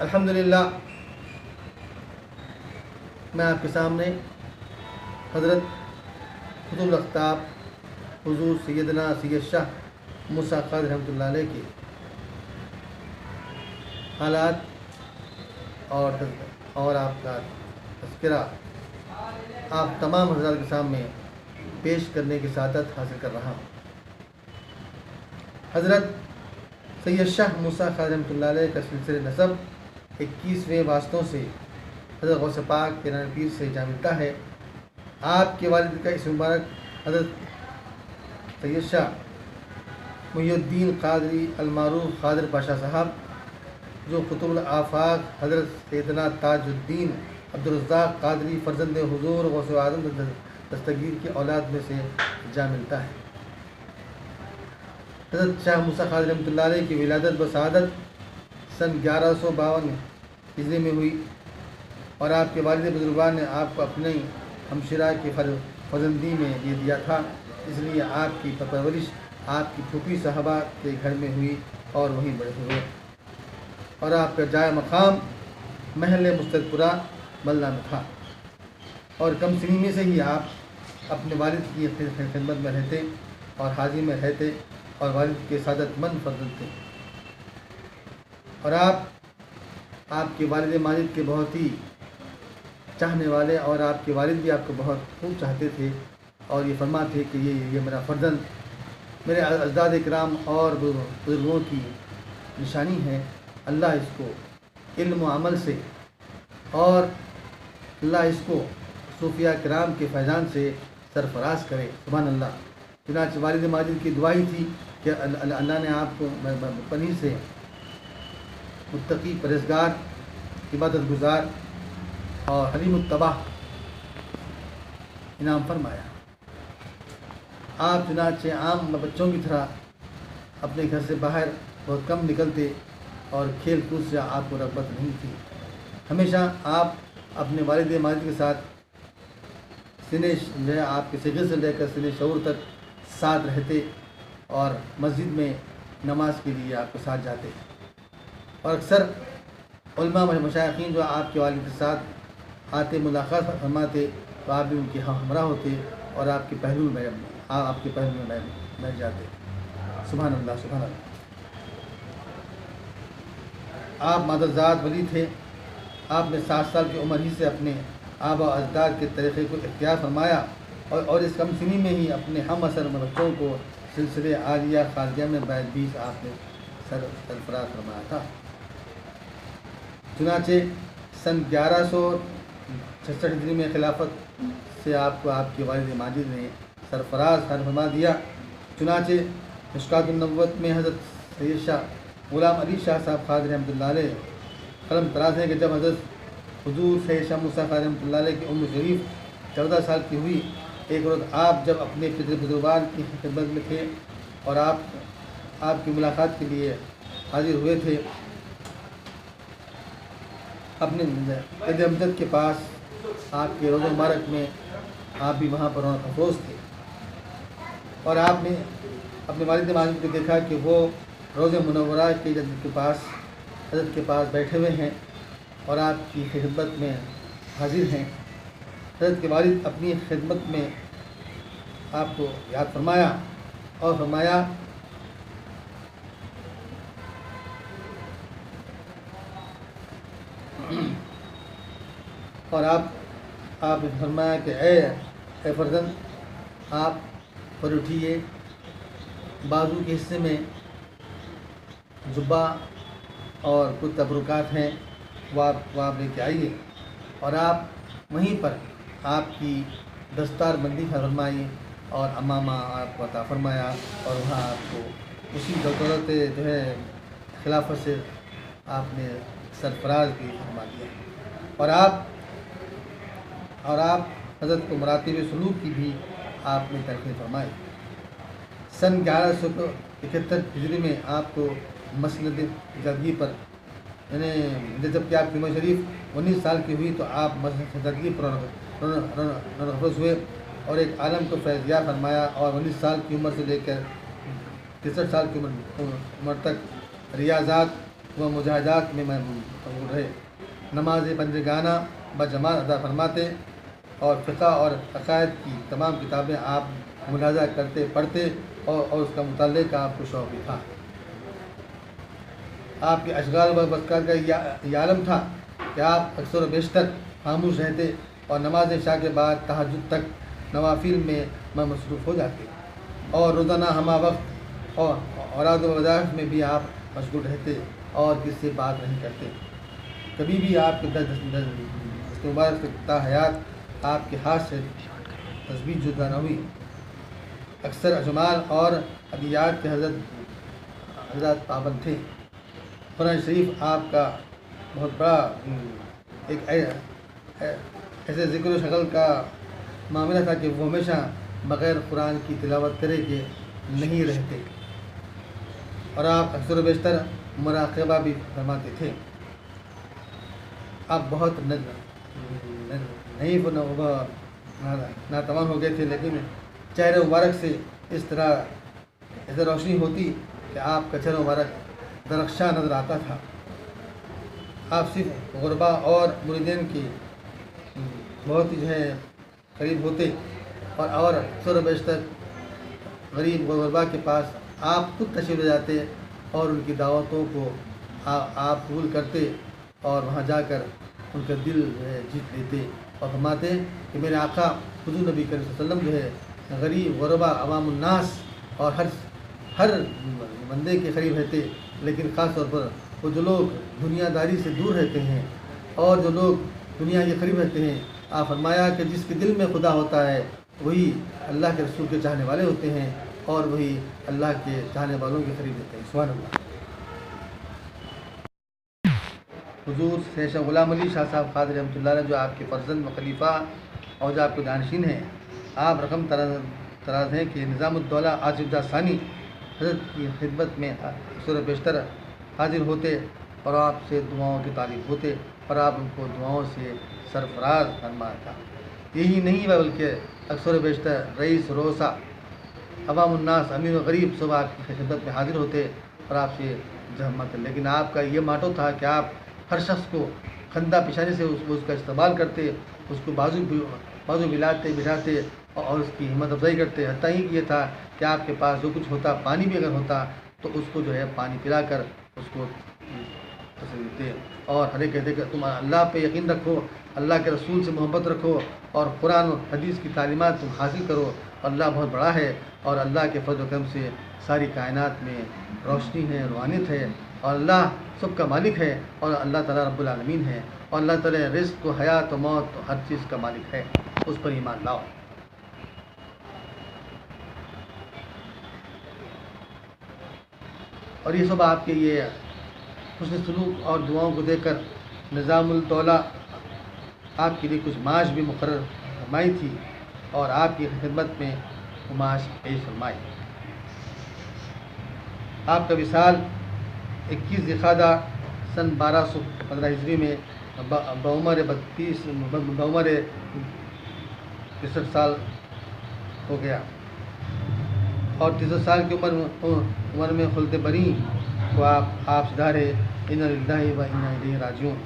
الحمدللہ میں آپ کے سامنے حضرت قطب الاقطاب حضور سیدنا سید شاہ موسیٰ قادری رحمۃ اللہ علیہ کے حالات اور آپ کا تذکرہ آپ تمام حضرات کے سامنے پیش کرنے کی سعادت حاصل کر رہا ہوں۔ حضرت سید شاہ موسیٰ قادری رحمۃ اللہ علیہ کا سلسلہ نسب 21ویں واسطوں سے حضرت غوث پاک پیران پیر سے جا ملتا ہے۔ آپ کے والد کا اسم مبارک حضرت سید شاہ محی الدین قادری المعروف قادر پاشا صاحب، جو قطب الآفاق حضرت سیدنا تاج الدین عبدالرزاق قادری فرزند حضور غوث اعظم دستگیر کی اولاد میں سے جا ملتا ہے۔ حضرت شاہ موسیٰ قادری رحمۃ اللہ علیہ کی ولادت و سعادت سن 1152 ہجری میں ہوئی، اور آپ کے والد بزرگوار نے آپ کو اپنے ہمشیرہ کی فرزندی میں دے دیا تھا، اس لیے آپ کی پرورش آپ کی پھوپھی صاحبہ کے گھر میں ہوئی اور وہیں بڑے ہوئے، اور آپ کا جائے مقام محل مستدپورہ ملنا میں تھا، اور کم سنی میں سے ہی آپ اپنے والد کی خدمت میں رہتے اور حاضری میں رہتے، اور والد کے سعادت مند فرزند تھے، اور آپ کے والد ماجد کے بہت ہی چاہنے والے، اور آپ کے والد بھی آپ کو بہت خوب چاہتے تھے، اور یہ فرماتے کہ یہ میرا فرزند میرے اجداد اکرام اور بزرگوں کی نشانی ہے، اللہ اس کو علم و عمل سے اور اللہ اس کو صوفیاء کرام کے فیضان سے سرفراز کرے، سبحان اللہ۔ چنانچہ والد ماجد کی دعا ہی تھی کہ اللہ نے آپ کو بنی سے متقی، پرہیزگار، عبادت گزار اور حلیم الطبع انعام فرمایا۔ آپ چنانچہ عام بچوں کی طرح اپنے گھر سے باہر بہت کم نکلتے، اور کھیل کود سے آپ کو رغبت نہیں تھی۔ ہمیشہ آپ اپنے والد ماجد کے ساتھ سنے آپ کے صغر سے لے کر سن شعور تک ساتھ رہتے، اور مسجد میں نماز کے لیے آپ کے ساتھ جاتے، اور اکثر علماء مشائخین جو آپ کے والد کے ساتھ آتے، ملاقات فرماتے، تو آپ بھی ان کے ہمراہ ہوتے، اور آپ کے پہلو میں بیٹھ جاتے، سبحان اللہ سبحان اللہ۔ آپ مادرزاد ولی تھے، آپ نے 7 سال کی عمر ہی سے اپنے آبا و اجداد کے طریقے کو اختیار فرمایا، اور اس کم سنی میں ہی اپنے ہم عصر بچوں کو سلسلے عالیہ خارجہ میں بیت 20 آپ نے سرفراز فرمایا تھا۔ چنانچہ سن 1166 ہجری میں خلافت سے آپ کو آپ کے والد ماجد نے سرفراز فرما دیا۔ چنانچہ مشکات النبوت میں حضرت سید شاہ غلام علی شاہ صاحب قادری رحمۃ اللہ علیہ قلم تراز ہے کہ جب حضرت حضور سید شاہ موسیٰ قادری رحمۃ اللہ علیہ کی عمر شریف 14 سال کی ہوئی، ایک روز آپ جب اپنے پدر بزرگوار کی خدمت میں تھے اور آپ کی ملاقات کے لیے حاضر ہوئے تھے، اپنے قید امجد کے پاس آپ کے روضہ مبارک میں آپ بھی وہاں پر رونق افروز تھے، اور آپ نے اپنے والد ماجد کو دیکھا کہ وہ روضہ منورہ کے حضرت کے پاس بیٹھے ہوئے ہیں اور آپ کی خدمت میں حاضر ہیں۔ حضرت کے والد اپنی خدمت میں آپ کو یاد فرمایا اور فرمایا اور آپ نے فرمایا کہ اے فرزند، آپ پر اٹھیے، بازو کے حصے میں جبہ اور کچھ تبرکات ہیں، وہ آپ لے کے آئیے، اور آپ وہیں پر آپ کی دستار بندی فرمائی اور امامہ آپ کو عطا فرمایا، اور وہاں آپ کو اسی دولت جو ہے خلافت سے آپ نے سرفراز بھی فرما دیا، اور آپ حضرت کو مراتب سلوک کی بھی آپ نے ترقی فرمائی۔ سن 1171 ہجری میں آپ کو مسند زدگی پر، یعنی جب کہ آپ کی عمر شریف 19 سال کی ہوئی تو آپ مسند زدگی پر رنگفرز ہوئے اور ایک عالم کو فیضیاب فرمایا، اور 19 سال کی عمر سے لے کر 63 سال کی عمر تک ریاضات و مجاہدات میں مشغول رہے۔ نماز بندگانہ بجماعت ادا فرماتے اور فقہ اور عقائد کی تمام کتابیں آپ ملاحظہ کرتے پڑھتے اور اس کا مطالعے کا آپ کو شوق بھی تھا۔ آپ کے اشغال و بسکار کا یہ عالم تھا کہ آپ اکثر و بیشتر خاموش رہتے اور نماز عشاء کے بعد تہجد تک نوافل میں مصروف ہو جاتے، اور روزانہ ہمہ وقت اور اوراد و وظائف میں بھی آپ مشغول رہتے اور کسی سے بات نہیں کرتے۔ کبھی بھی آپ کے دست مبارک سے تا حیات آپ کے ہاتھ سے تسبیح جدا نہ ہوئی۔ اکثر اجمال اور ادعیات کے حضرات پابند تھے۔ قرآن شریف آپ کا بہت بڑا ایک ایسے ذکر و شغل کا معاملہ تھا کہ وہ ہمیشہ بغیر قرآن کی تلاوت کرے کہ نہیں رہتے، اور آپ اکثر و بیشتر مراقبہ بھی فرماتے تھے۔ آپ بہت نہیں ناتوان ہو گئے تھے، لیکن چہرے مبارک سے اس طرح ایسے روشنی ہوتی کہ آپ کا چہرہ مبارک درخشاں نظر آتا تھا۔ آپ صرف غربا اور مریدین کی بہت ہی جو ہے قریب ہوتے، اور اکثر و بیشتر غریب غربا کے پاس آپ خود تشریف لے جاتے اور ان کی دعوتوں کو آپ قبول کرتے اور وہاں جا کر ان کا دل جیت لیتے اور فرماتے کہ میرے آقا حضور نبی کریم صلی اللہ علیہ وسلم جو ہے غریب غربا عوام الناس اور ہر بندے کے قریب رہتے، لیکن خاص طور پر وہ جو لوگ دنیا داری سے دور رہتے ہیں اور جو لوگ دنیا کے قریب رہتے ہیں، آپ فرمایا کہ جس کے دل میں خدا ہوتا ہے وہی اللہ کے رسول کے چاہنے والے ہوتے ہیں، اور وہی اللہ کے چاہنے والوں کے قریب رہتے ہیں۔ سبحان اللہ۔ حضور شیخ غلام علی شاہ صاحب قادری رحمۃ اللہ علیہ جو آپ کے فرزند و خلیفہ اور جو آپ کے جانشین ہیں، آپ رقم تراز ہیں کہ نظام الدولہ آصف جاہ ثانی حضرت کی خدمت میں اکثر و بیشتر حاضر ہوتے اور آپ سے دعاؤں کی تعریف ہوتے، اور آپ ان کو دعاؤں سے سرفراز فرمایا تھا۔ یہی نہیں بلکہ اکثر و بیشتر رئیس روسا عوام الناس امیر و غریب سب آپ کی خدمت میں حاضر ہوتے اور آپ سے زحمت، لیکن آپ کا یہ ماٹو تھا کہ آپ ہر شخص کو خندہ پیشانی سے اس کا استقبال کرتے، اس کو بازو ملاتے بٹھاتے اور اس کی ہمت افزائی کرتے، حتیٰ ہی یہ تھا کہ آپ کے پاس جو کچھ ہوتا، پانی بھی اگر ہوتا تو اس کو جو ہے پانی پلا کر اس کو تسلی دیتے، اور ہر ایک کہتے کہ تم اللہ پہ یقین رکھو، اللہ کے رسول سے محبت رکھو اور قرآن و حدیث کی تعلیمات تم حاصل کرو، اللہ بہت بڑا ہے اور اللہ کے فضل و کرم سے ساری کائنات میں روشنی ہے، روحانیت ہے، اور اللہ سب کا مالک ہے، اور اللہ تعالیٰ رب العالمین ہے، اور اللہ تعالیٰ رزق و حیات و موت و ہر چیز کا مالک ہے، اس پر ایمان لاؤ۔ اور یہ سب آپ کے یہ حسن سلوک اور دعاؤں کو دیکھ کر نظام الدولہ آپ کے لیے کچھ معاش بھی مقرر فرمائی تھی، اور آپ کی خدمت میں وہ معاش پیش فرمائی۔ آپ کا وصال 21 ذوالقعدہ سن 1215 ہجری میں بعمر 63 سال ہو گیا، اور 63 سال کی عمر میں خلد بری کو آپ سدھارے، انا للہ و انا الیہ راجعون،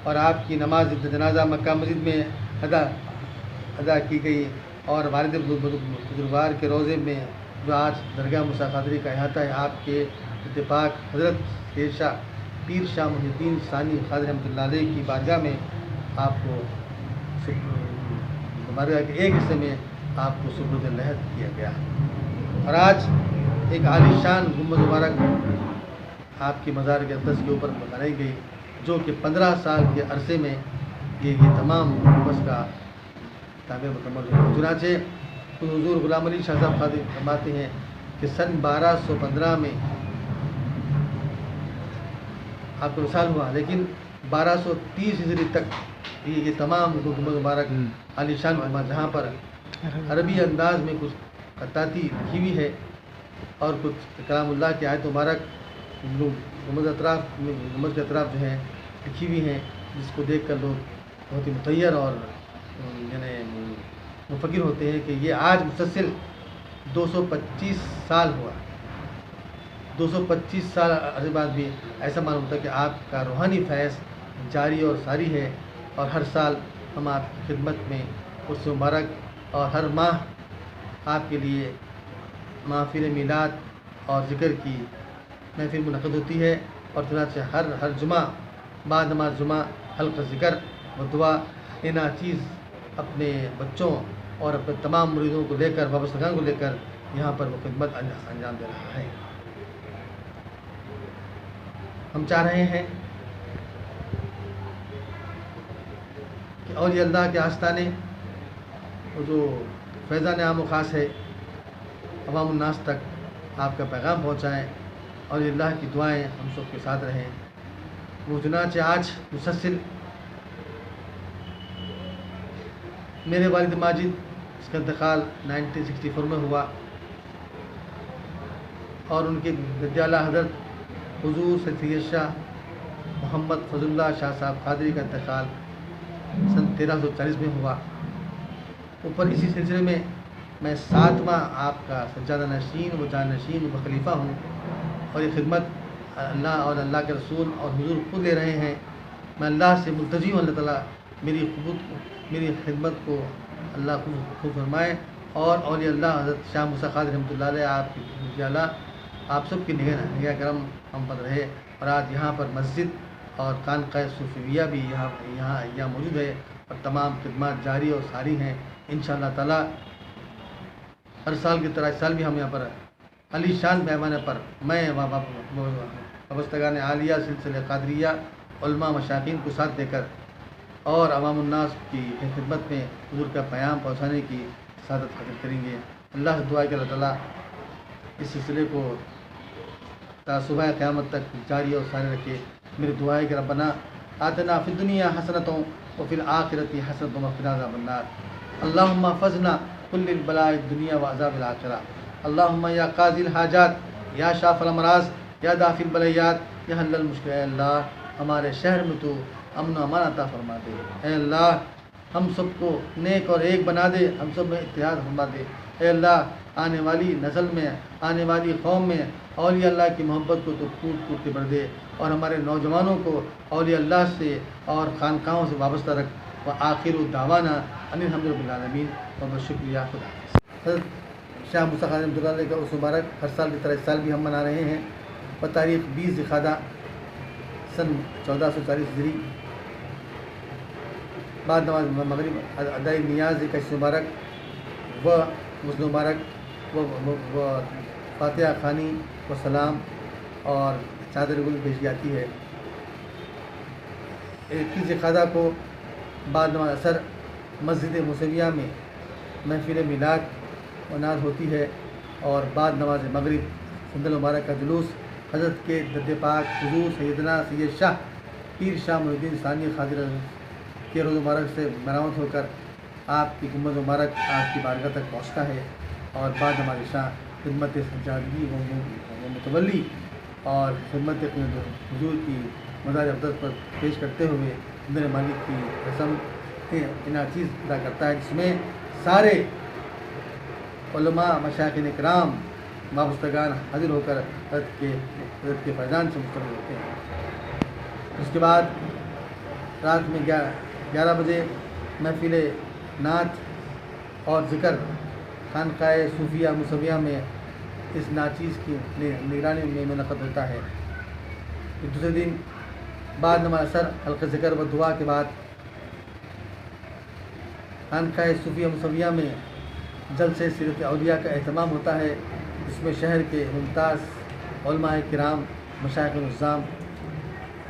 اور آپ کی نماز جنازہ مکہ مسجد میں ادا کی گئی، اور والد بزرگوار کے روضے میں جو آج درگاہ موسیٰ قادری کا احاطہ ہے، آپ کے اتفاق حضرت پیر شاہ محی الدین ثانی قادری رحمۃ اللہ علیہ کی بارگاہ میں آپ کو بارگاہ کے ایک حصے میں آپ کو سبرد لحد کیا گیا، اور آج ایک عالی شان گنبد مبارک آپ کی مزار کے اقدس کے اوپر بنائی گئی، جو کہ 15 سال کے عرصے میں یہ تمام گنبد کا تعمیر مکمل ہوئی۔ چنانچہ حضور غلام علی شاہ صاحب قادری فرماتے ہیں کہ سن 1215 میں آپ کا وصال ہوا، لیکن 1230 ہجری تک یہ تمام گنبد مبارک عالی شان گنبد، جہاں پر عربی انداز میں کچھ خطاطی لکھی ہوئی ہے اور کچھ کلام اللہ کی آیت مبارک گنبد کے اطراف جو ہے لکھی ہوئی ہیں، جس کو دیکھ کر لوگ بہت ہی متحیر اور یعنی منفکر ہوتے ہیں کہ یہ آج مسلسل 225 سال ہوا، 225 سال عرصے بعد بھی ایسا معلوم ہوتا ہے کہ آپ کا روحانی فیض جاری اور ساری ہے، اور ہر سال ہم آپ کی خدمت میں اس مبارک اور ہر ماہ آپ کے لیے محافل میلاد اور ذکر کی محفل منعقد ہوتی ہے، اور چنانچہ ہر جمعہ بعد نماز جمعہ حلقہ ذکر و دعا یہ ناچیز اپنے بچوں اور اپنے تمام مریدوں کو لے کر، وابستگان کو لے کر یہاں پر وہ خدمت انجام دے رہا ہے۔ ہم چاہ رہے ہیں کہ اولیاء اللہ کے آستانے جو فیضان عام و خاص ہے عوام الناس تک آپ کا پیغام پہنچائیں، اور اللہ کی دعائیں ہم سب کے ساتھ رہیں۔ وہ چنانچہ آج مسلسل میرے والد ماجد، اس کا انتقال 1964 میں ہوا، اور ان کے جدِ حضرت حضور سید شاہ محمد فضل اللہ شاہ صاحب قادری کا انتقال سن 1340 میں ہوا۔ اوپر اسی سلسلے میں 7واں آپ کا سجادہ نشین و جانشین و خلیفہ ہوں، اور یہ خدمت اللہ اور اللہ کے رسول اور حضور خود لے رہے ہیں۔ میں اللہ سے ملتجی ہوں، اللہ تعالیٰ میری خدمت کو اللہ خوب فرمائے، اور اولیاء اللہ حضرت شاہ موسیٰ قادری رحمۃ اللہ علیہ آپ کی اللہ آپ سب کی نگاہ کرم ہم پر رہے۔ اور آج یہاں پر مسجد اور خانقاہ صوفیہ بھی یہاں موجود ہے، اور تمام خدمات جاری اور ساری ہیں انشاءاللہ تعالیٰ۔ ہر سال کی طرح اس سال بھی ہم یہاں پر علی شان پیمانے پر میں وابستگان عالیہ سلسلہ قادریہ علماء مشائخین کو ساتھ دے کر اور عوام الناس کی خدمت میں حضور کا پیام پہنچانے کی سعادت حاصل کریں گے۔ اللہ سے دعا ہے کہ اللہ تعالیٰ اس سلسلے کو تا صبح قیامت تک جاری اور ساری رکھے۔ میری دعا ہے کہ ربنا آتنا فی الدنیا حسنۃ وفی الآخرۃ حسنۃ وقنا عذاب النار۔ اللہم احفظنا کل البلاء الدنیا وعذاب الآخرہ۔ اللہم یا قاضی الحاجات، یا شاف الامراض، یا دافع البلیات، یا حل المشکل، اے اللہ ہمارے شہر میں تو امن و امان عطا فرما دے۔ اے اللہ ہم سب کو نیک اور ایک بنا دے، ہم سب میں اتحاد فرما دے۔ اے اللہ آنے والی نسل میں، آنے والی قوم میں اولیاء اللہ کی محبت کو تو کوٹ کوٹ کے بھر دے، اور ہمارے نوجوانوں کو اولیاء اللہ سے اور خانقاہوں سے وابستہ رکھ۔ وآخر دعوانا ان الحمد للہ رب العالمین، اور شکریہ خدا حافظ۔ حضرت شاہ موسیٰ قادری رحمۃ اللہ علیہ کا اس مبارک ہر سال کی طرح اس سال بھی ہم منا رہے ہیں، بتاریخ 20 ذوالقعدہ سن 1440 ہجری، بعد نماز مغرب ادائی نیاز کا اس مبارک و غسل مبارک و فاتحہ خوانی و سلام اور چادر گل پیش جاتی ہے۔ 21 ذوالقعدہ کو بعد نماز عصر مسجد موسویہ میں محفل میلاد و نعت ہوتی ہے، اور بعد نماز مغرب سندل مبارک کا جلوس حضرت کے درد پاک حضور سیدنا سید شاہ پیر شاہ محی الدین ثانی قادری کے روز مبارک سے برآمد ہو کر آپ کی گنبد مبارک آپ کی بارگاہ تک پہنچتا ہے، اور بعد نماز عشاء خدمت سجادگی و متولی اور خدمت حضور کی مزار افضل پر پیش کرتے ہوئے میرے مالک کی رسم انعقیز ادا کرتا ہے، جس میں سارے علماء مشائخین کرام وابستگان حاضر ہو کر حضرت کے فیضان سے مستفید ہوتے ہیں۔ اس کے بعد رات میں 11 بجے محفل نعت اور ذکر خانقاہ صوفیہ موسویہ میں اس ناچیز کی نگرانی میں منعقد ہوتا ہے۔ دوسرے دن بعد نماز عصر حلقہ ذکر و دعا کے بعد خانقاہ صوفیہ موسویہ میں جلسے سیرت اولیاء کا اہتمام ہوتا ہے، جس میں شہر کے ممتاز علماء کرام مشائخ نظام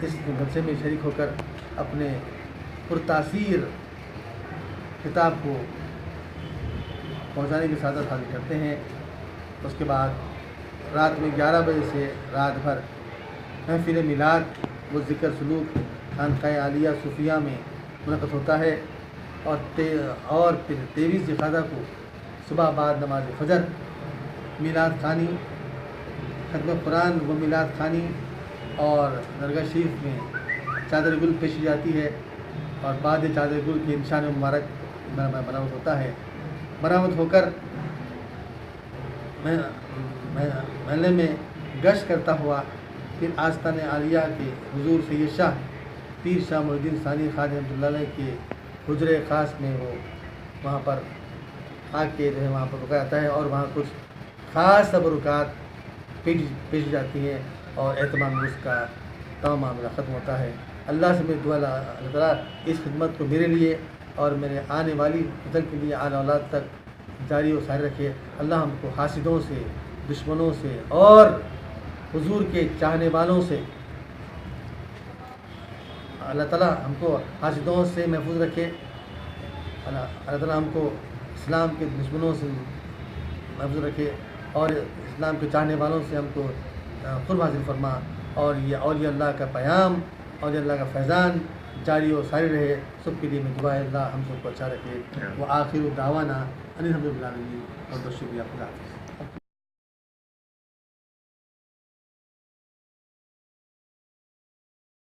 اس جلسے میں شریک ہو کر اپنے پرتاثیر کتاب کو پہنچانے کی سعادت حاصل کرتے ہیں۔ اس کے بعد رات میں 11 بجے سے رات بھر محفل میلاد و ذکر سلوک خانقاہ عالیہ صوفیہ میں منعقد ہوتا ہے، اور پھر 23 ذوالقعدہ کو صبح بعد نماز فجر میلاد خوانی، ختم قرآن و میلاد خوانی اور درگاہ شریف میں چادر گل پیش کی جاتی ہے، اور بعد چادر گل کے نشان مبارک برآمد ہوتا ہے۔ برآمد ہو کر محلے میں گشت کرتا ہوا پھر آستان عالیہ کے حضور سید شاہ پیر شاہ محی الدین ثانی خواجہ رحمۃ اللہ علیہ کے حجرے خاص میں وہ وہاں پر آ کے جو ہے وہاں پر رکا جاتا ہے، اور وہاں کچھ خاص تبرکات پیش جاتی ہیں، اور اہتمام اس کا تمام معاملہ ختم ہوتا ہے۔ اللہ سے میں دعا اللہ تعالیٰ اس خدمت کو میرے لیے اور میرے آنے والی نسل کے لیے آل اولاد تک جاری و ساری رکھے۔ اللہ ہم کو حاسدوں سے، دشمنوں سے اور حضور کے چاہنے والوں سے، اللہ تعالیٰ ہم کو حاسدوں سے محفوظ رکھے۔ اللہ تعالیٰ ہم کو اسلام کے دشمنوں سے محفوظ رکھے، اور اسلام کے چاہنے والوں سے ہم کو قرب حاصل فرما، اور یہ اولیاء اللہ کا پیام، اولیاء اللہ کا فیضان جاری و ساری رہے۔ سب کے لیے میں دعا ہے اللہ ہم سب کو اچھا رکھے۔ وہ آخر دعوانا ان الحمد للہ، اور بہت شکریہ، خدا حافظ۔